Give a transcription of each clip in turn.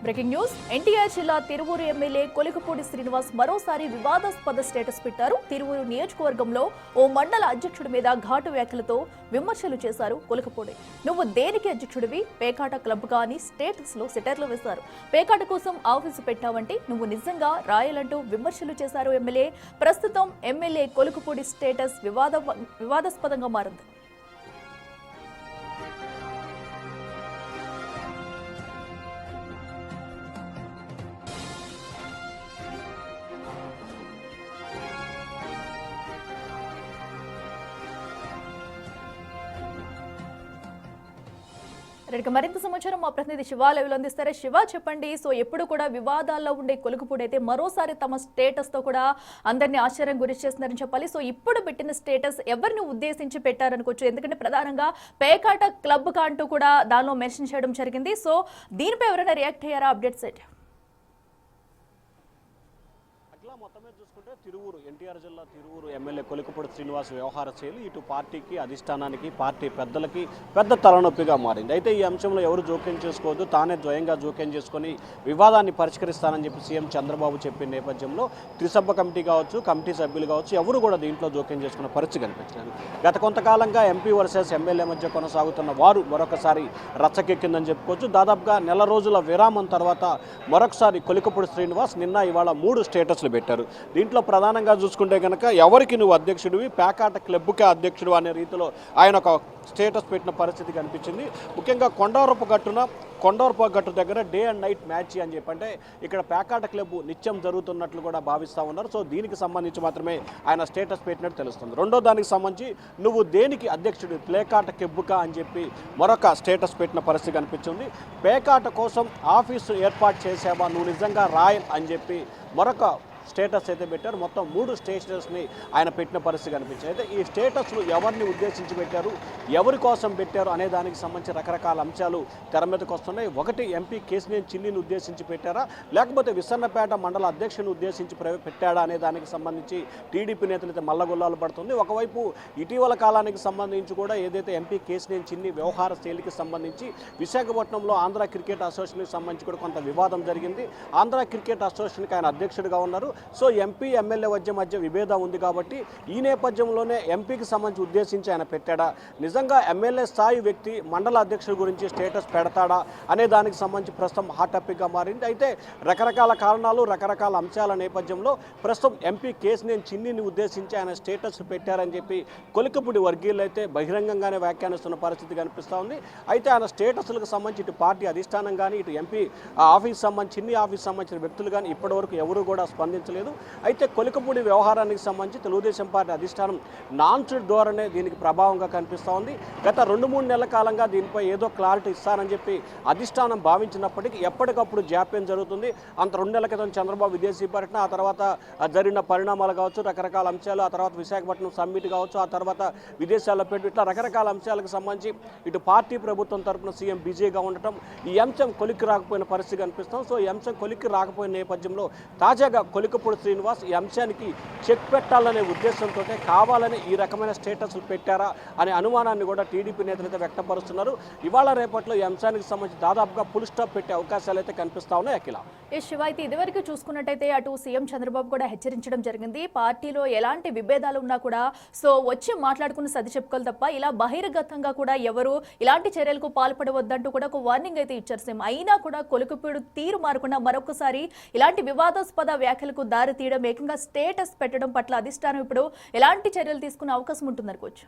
Breaking news NTR జిల్లా Tiruvuru MLA Kolikapudi Srinivas మరోసారి వివాదాస్పద స్టేటస్ పెట్టారు. తిరువూరు నియోజకవర్గంలో ఓ మండల అధ్యక్షుడి మీద ఘాటు వ్యాఖ్యలతో విమర్శలు చేశారు కొలికపూడి. నువ్వు దేనికి అధ్యక్షుడివి, పేకాట క్లబ్ అని స్టేటస్ లో సెటర్లు వేశారు. పేకాట కోసం ఆఫీసు పెట్టావంటే నువ్వు నిజంగా రాయాలంటూ విమర్శలు చేశారు ఎమ్మెల్యే. ప్రస్తుతం ఎమ్మెల్యే కొలికపూడి స్టేటస్ వివాదాస్పదంగా మారింది. మరింత సమాచారం మా ప్రతినిధి శివ లైవ్లో అందిస్తారా. శివ, చెప్పండి. సో ఎప్పుడు కూడా వివాదాల్లో ఉండే కొలికపూడి అయితే మరోసారి తమ స్టేటస్ తో కూడా అందరినీ ఆశ్చర్యం గురి చేస్తున్నారని చెప్పాలి. సో ఇప్పుడు పెట్టిన స్టేటస్ ఎవరిని ఉద్దేశించి పెట్టారనుకోవచ్చు, ఎందుకంటే ప్రధానంగా పేకాట క్లబ్ అంటూ కూడా దానిలో మెన్షన్ చేయడం జరిగింది. సో దీనిపై ఎవరైనా రియాక్ట్ అయ్యారా? అప్డేట్స్ ఏంటి? మొత్తం మీద చూసుకుంటే తిరువూరు ఎన్టీఆర్ జిల్లా తిరువూరు ఎమ్మెల్యే కొలికపూడి శ్రీనివాస్ వ్యవహార శైలి ఇటు పార్టీకి, అధిష్టానానికి, పార్టీ పెద్దలకి పెద్ద తలనొప్పిగా మారింది. అయితే ఈ అంశంలో ఎవరు జోక్యం చేసుకోవద్దు, తానే ద్వయంగా జోక్యం చేసుకొని వివాదాన్ని పరిష్కరిస్తానని చెప్పి సీఎం చంద్రబాబు చెప్పిన నేపథ్యంలో త్రిసభ్య కమిటీ కావచ్చు, కమిటీ సభ్యులు కావచ్చు, ఎవరు కూడా దీంట్లో జోక్యం చేసుకున్న పరిస్థితి కనిపించారు. గత కొంతకాలంగా ఎంపీ వర్సెస్ ఎమ్మెల్యే మధ్య కొనసాగుతున్న వారు మరొకసారి రచ్చకెక్కిందని చెప్పుకోవచ్చు. దాదాపుగా నెల రోజుల విరామం తర్వాత మరొకసారి కొలికపూడి శ్రీనివాస్ నిన్న ఇవాళ 3 స్టేటస్లు పెట్టారు. దీంట్లో ప్రధానంగా చూసుకుంటే కనుక ఎవరికి నువ్వు అధ్యక్షుడివి, పేకాట క్లబ్కే అధ్యక్షుడు అనే రీతిలో ఆయన ఒక స్టేటస్ పెట్టిన పరిస్థితి కనిపించింది. ముఖ్యంగా కొండవరపు గట్టు దగ్గర డే అండ్ నైట్ మ్యాచ్ అని చెప్పంటే ఇక్కడ పేకాట క్లబ్ నిత్యం జరుగుతున్నట్లు కూడా భావిస్తూ ఉన్నారు. సో దీనికి సంబంధించి మాత్రమే ఆయన స్టేటస్ పెట్టినట్టు తెలుస్తుంది. రెండో దానికి సంబంధించి నువ్వు దేనికి అధ్యక్షుడు, పేకాట క్లబ్కా అని చెప్పి మరొక స్టేటస్ పెట్టిన పరిస్థితి కనిపించింది. పేకాట కోసం ఆఫీసు ఏర్పాటు చేసావా, నువ్వు నిజంగా రాయల్ అని చెప్పి మరొక స్టేటస్ అయితే పెట్టారు. మొత్తం 3 స్టేటస్ని ఆయన పెట్టిన పరిస్థితి కనిపించింది. అయితే ఈ స్టేటస్లు ఎవరిని ఉద్దేశించి పెట్టారు, ఎవరి కోసం పెట్టారు అనే దానికి సంబంధించి రకరకాల అంశాలు తెర మీదకి వస్తున్నాయి. ఒకటి ఎంపీ కేశినేని చిన్నిని ఉద్దేశించి పెట్టారా, లేకపోతే విసన్నపేట మండల అధ్యక్షుని ఉద్దేశించి పెట్టాడా అనే దానికి సంబంధించి టీడీపీ నేతలు అయితే మల్లగొల్లాలు పడుతుంది. ఒకవైపు ఇటీవల కాలానికి సంబంధించి కూడా ఏదైతే ఎంపీ కేశినేని చిన్ని వ్యవహార శైలికి సంబంధించి విశాఖపట్నంలో ఆంధ్ర క్రికెట్ అసోసియేషన్కి సంబంధించి కూడా కొంత వివాదం జరిగింది. ఆంధ్ర క్రికెట్ అసోసియేషన్కి ఆయన అధ్యక్షుడిగా ఉన్నారు. సో ఎంపీ ఎమ్మెల్యే మధ్య విభేదం ఉంది కాబట్టి ఈ నేపథ్యంలోనే ఎంపీకి సంబంధించి ఉద్దేశించి ఆయన పెట్టాడా, నిజంగా ఎమ్మెల్యే స్థాయి వ్యక్తి మండల అధ్యక్షుడి గురించి స్టేటస్ పెడతాడా అనే దానికి సంబంధించి ప్రస్తుతం హాట్ టాపిక్గా మారింది. అయితే రకరకాల కారణాలు, రకరకాల అంశాల నేపథ్యంలో ప్రస్తుతం ఎంపీ కేశినేని చిన్నిని ఉద్దేశించి ఆయన స్టేటస్ పెట్టారని చెప్పి కొలికపూడి వర్గీయులు అయితే బహిరంగంగానే వ్యాఖ్యానిస్తున్న పరిస్థితి కనిపిస్తూ ఉంది. అయితే ఆయన స్టేటస్లకు సంబంధించి ఇటు పార్టీ అధిష్టానం కానీ, ఇటు ఎంపీ ఆఫీస్ సంబంధించి, చిన్ని ఆఫీస్ సంబంధించిన వ్యక్తులు కానీ ఇప్పటివరకు ఎవరు కూడా స్పందించలేదు. అయితే కొలికపూడి వ్యవహారానికి సంబంధించి తెలుగుదేశం పార్టీ అధిష్టానం నాన్సుడ్ ధోరణే దీనికి ప్రభావంగా కనిపిస్తూ ఉంది. గత 2-3 నెలల కాలంగా దీనిపై ఏదో క్లారిటీ ఇస్తారని చెప్పి అధిష్టానం భావించినప్పటికీ ఎప్పటికప్పుడు జాప్యం జరుగుతుంది. అంత 2 నెలల క్రితం చంద్రబాబు విదేశీ పర్యటన, ఆ తర్వాత జరిగిన పరిణామాలు కావచ్చు, రకరకాల అంశాలు, ఆ తర్వాత విశాఖపట్నం సమ్మిట్ కావచ్చు, ఆ తర్వాత విదేశాల్లో పెట్టి ఇట్లా రకరకాల అంశాలకు సంబంధించి ఇటు పార్టీ ప్రభుత్వం తరఫున సీఎం బిజీగా ఉండటం, ఈ అంశం కొలిక్కి రాకపోయిన పరిస్థితి కనిపిస్తాం. సో ఈ అంశం కొలిక్కి రాకపోయిన నేపథ్యంలో తాజాగా కొలికపూడి శ్రీనివాస్ ఈ అంశానికి చెక్ పెట్టాలనే ఉద్దేశంతో కావాలని ఈ రకమైన స్టేటస్లు పెట్టారా అనే అనుమానాన్ని కూడా టీడీపీ నేతలు అయితే వ్యక్తపరుస్తున్నారు. ఇవాళ రేపట్లో ఈ అంశానికి సంబంధించి దాదాపుగా ఫుల్ స్టాప్ పెట్టే అవకాశాలు అయితే కనిపిస్తా ఉన్నాయి. అఖిల, శివ, అయితే ఇదివరకు చూసుకున్నట్టయితే అటు సీఎం చంద్రబాబు కూడా హెచ్చరించడం జరిగింది, పార్టీలో ఎలాంటి విభేదాలు ఉన్నా కూడా సో వచ్చి మాట్లాడుకుని సర్ది చెప్పుకోవాలి తప్ప ఇలా బహిర్గతంగా కూడా ఎవరు ఇలాంటి చర్యలకు పాల్పడవద్దంటూ కూడా ఒక వార్నింగ్ అయితే ఇచ్చారు సీఎం. అయినా కూడా కొలికపూడి తీరు మారకుండా మరొకసారి ఇలాంటి వివాదాస్పద వ్యాఖ్యలకు దారి తీయడం, ఏకంగా స్టేటస్ పెట్టడం పట్ల అధిష్టానం ఇప్పుడు ఎలాంటి చర్యలు తీసుకునే అవకాశం ఉంటుందనుకోవచ్చు?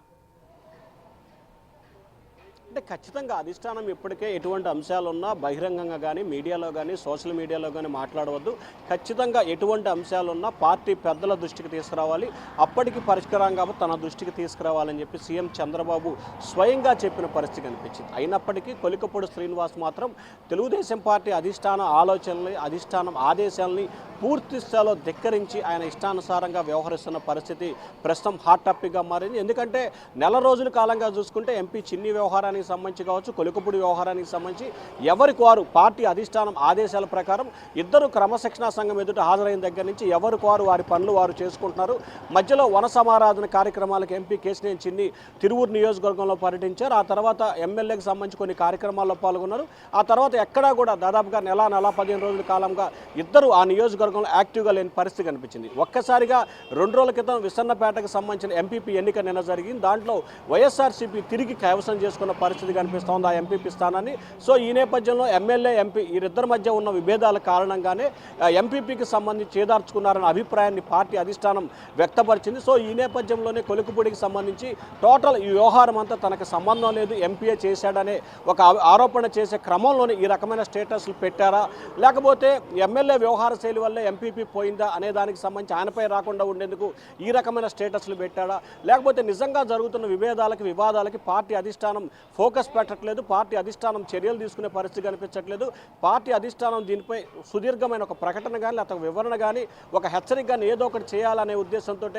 అంటే ఖచ్చితంగా అధిష్టానం ఇప్పటికే ఎటువంటి అంశాలున్నా బహిరంగంగా కానీ, మీడియాలో కానీ, సోషల్ మీడియాలో కానీ మాట్లాడవద్దు. ఖచ్చితంగా ఎటువంటి అంశాలున్నా పార్టీ పెద్దల దృష్టికి తీసుకురావాలి, అప్పటికి పరిష్కారం కాబట్టి తన దృష్టికి తీసుకురావాలని చెప్పి సీఎం చంద్రబాబు స్వయంగా చెప్పిన పరిస్థితి కనిపించింది. అయినప్పటికీ కొలికపూడి శ్రీనివాస్ మాత్రం తెలుగుదేశం పార్టీ అధిష్టాన ఆలోచనల్ని, అధిష్టానం ఆదేశాలని పూర్తి స్థాయిలో ధిక్కరించి ఆయన ఇష్టానుసారంగా వ్యవహరిస్తున్న పరిస్థితి ప్రస్తుతం హాట్ టాపిక్గా మారింది. ఎందుకంటే నెల రోజుల కాలంగా చూసుకుంటే ఎంపీ చిన్ని వ్యవహారానికి వ్యవహారానికి సంబంధించి కావచ్చు, కొలికపూడి వ్యవహారానికి సంబంధించి ఎవరికి వారు పార్టీ అధిష్టానం ఆదేశాల ప్రకారం ఇద్దరు క్రమశిక్షణా సంఘం ఎదుట హాజరైన దగ్గర నుంచి ఎవరికి వారు వారి పనులు వారు చేసుకుంటున్నారు. మధ్యలో వన సమారాధన కార్యక్రమాలకు ఎంపీ కేశినేని చిన్ని తిరువూరు నియోజకవర్గంలో పర్యటించారు. ఆ తర్వాత ఎమ్మెల్యేకి సంబంధించి కొన్ని కార్యక్రమాల్లో పాల్గొన్నారు. ఆ తర్వాత ఎక్కడా కూడా దాదాపుగా నెల 15 రోజుల కాలంగా ఇద్దరు ఆ నియోజకవర్గంలో యాక్టివ్గా లేని పరిస్థితి కనిపించింది. ఒక్కసారిగా 2 రోజుల క్రితం విసన్నపేటకు సంబంధించిన ఎంపీపీ ఎన్నిక నిన్న జరిగింది. దాంట్లో వైఎస్ఆర్సీపీ తిరిగి కైవసం చేసుకున్న పరిస్థితి కనిపిస్తోంది ఆ ఎంపీపీ స్థానాన్ని. సో ఈ నేపథ్యంలో ఎమ్మెల్యే ఎంపీ వీరిద్దరి మధ్య ఉన్న విభేదాల కారణంగానే ఎంపీపీకి సంబంధించి చేదార్చుకున్నారన్న అభిప్రాయాన్ని పార్టీ అధిష్టానం వ్యక్తపరిచింది. సో ఈ నేపథ్యంలోనే కొలికపూడికి సంబంధించి టోటల్ ఈ వ్యవహారం అంతా తనకు సంబంధం లేదు, ఎంపీఏ చేశాడనే ఒక ఆరోపణ చేసే క్రమంలోనే ఈ రకమైన స్టేటస్లు పెట్టారా, లేకపోతే ఎమ్మెల్యే వ్యవహార శైలి వల్లే ఎంపీపీ పోయిందా అనే దానికి సంబంధించి ఆయనపై రాకుండా ఉండేందుకు ఈ రకమైన స్టేటస్లు పెట్టాడా, లేకపోతే నిజంగా జరుగుతున్న విభేదాలకి వివాదాలకి పార్టీ అధిష్టానం ఫోకస్ పెట్టట్లేదు, పార్టీ అధిష్టానం చర్యలు తీసుకునే పరిస్థితి కనిపించట్లేదు, పార్టీ అధిష్టానం దీనిపై సుదీర్ఘమైన ఒక ప్రకటన కానీ లేకపోతే వివరణ కానీ ఒక హెచ్చరిక కానీ ఏదో ఒకటి చేయాలనే ఉద్దేశంతో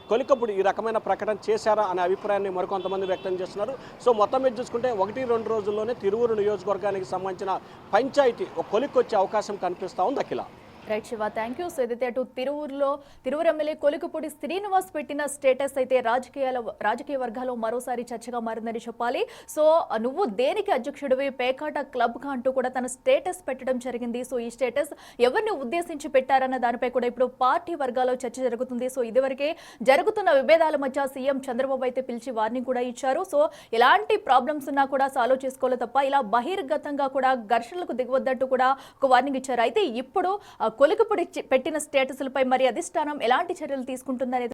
కొలికపూడి ఈ రకమైన ప్రకటన చేశారా అనే అభిప్రాయాన్ని మరికొంతమంది వ్యక్తం చేస్తున్నారు. సో మొత్తం మీద చూసుకుంటే 1-2 రోజుల్లోనే తిరువూరు నియోజకవర్గానికి సంబంధించిన పంచాయతీ ఒక కొలిక్కొచ్చే అవకాశం కనిపిస్తూ ఉంది. Akhila. Right Shiva, thank you. So ఏదైతే అటు తిరువూరు ఎమ్మెల్యే కొలికపూడి శ్రీనివాస్ పెట్టిన స్టేటస్ అయితే రాజకీయ వర్గాల్లో మరోసారి చర్చగా మారిందని చెప్పాలి. సో నువ్వు దేనికి అధ్యక్షుడివి పేకాట క్లబ్గా అంటూ కూడా తన స్టేటస్ పెట్టడం జరిగింది. సో ఈ స్టేటస్ ఎవరిని ఉద్దేశించి పెట్టారన్న దానిపై కూడా ఇప్పుడు పార్టీ వర్గాల్లో చర్చ జరుగుతుంది. సో ఇదివరకే జరుగుతున్న విభేదాల మధ్య సీఎం చంద్రబాబు అయితే పిలిచి వార్నింగ్ కూడా ఇచ్చారు. సో ఎలాంటి ప్రాబ్లమ్స్ ఉన్నా కూడా సాల్వ్ చేసుకోవాలి తప్ప ఇలా బహిర్గతంగా కూడా ఘర్షణలకు దిగవద్దంటూ కూడా ఒక వార్నింగ్ ఇచ్చారు. అయితే ఇప్పుడు కొలికపూడి పెట్టిన స్టేటస్లపై మరి అధిష్టానం ఎలాంటి చర్యలు తీసుకుంటుందనేది